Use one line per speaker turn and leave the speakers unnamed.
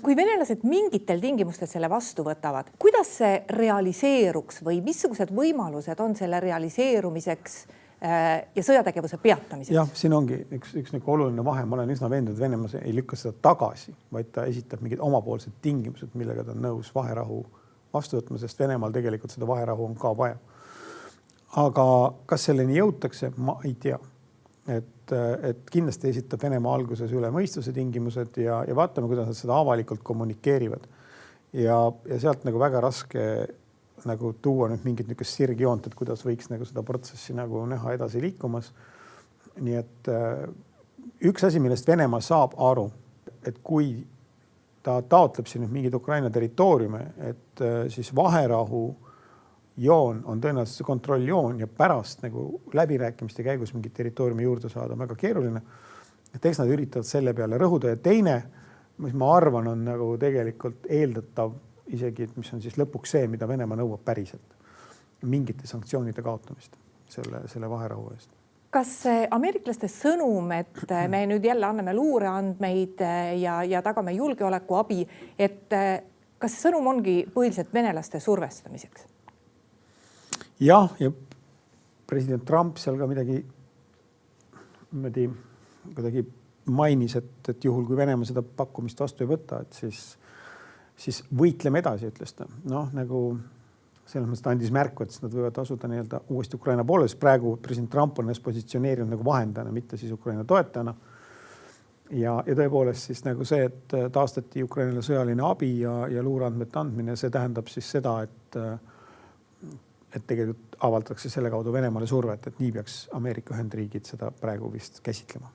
kui venelased mingitel tingimustel selle vastu võtavad, kuidas see realiseeruks või missugused võimalused on selle realiseerumiseks ja sõjategevuse peatamiseks?
Jah, siin ongi üks nagu oluline vahe. Ma olen üsna veendunud, et Venemaa ei lükka seda tagasi, vaid ta esitab mingid omapoolsed tingimused, millega ta on nõus vaherahu vastu võtma, sest Venemaal tegelikult seda vaherahu on ka vaja. Aga kas selleni jõutakse? Ma ei tea. Et kindlasti esitab Venemaa alguses üle mõistuse tingimused ja vaatame, kuidas nad seda avalikult kommunikeerivad. Ja sealt nagu väga raske nagu tuua nüüd mingit niisugust sirgjoont, et kuidas võiks nagu seda protsessi nagu näha edasi liikumas. Nii et üks asi, millest Venemaa saab aru, et kui ta taotleb siin mingid Ukraina territooriume, et siis vaherahu joon on tõenäoliselt see kontrolljoon ja pärast nagu läbirääkimiste käigus mingit territooriumi juurde saada on väga keeruline. Et eks nad üritavad selle peale rõhuda. Ja teine, mis ma arvan, on nagu tegelikult eeldatav isegi, mis on siis lõpuks see, mida Venemaa nõuab päriselt. Mingite sanktsioonide kaotamist selle vaherahu eest.
Kas ameeriklaste sõnum, et me nüüd jälle anname luureandmeid ja tagame julgeolekuabi, et kas see sõnum ongi põhiliselt venelaste survestamiseks?
Jah, ja president Trump seal ka midagi kuidagi mainis, et juhul kui Venemaa seda pakkumist vastu ei võta, et siis võitleme edasi, ütles ta. Nagu selles mõttes andis märku, et nad võivad asuda nii-öelda uuesti Ukraina poole, sest praegu president Trump on positsioneerinud nagu vahendana, mitte siis Ukraina toetajana. Ja tõepoolest siis nagu see, et taastati Ukrainale sõjaline abi ja luureandmete andmine, see tähendab siis seda, et tegelikult avaldatakse selle kaudu Venemaale survet, et nii peaks Ameerika Ühendriigid seda praegu vist käsitlema.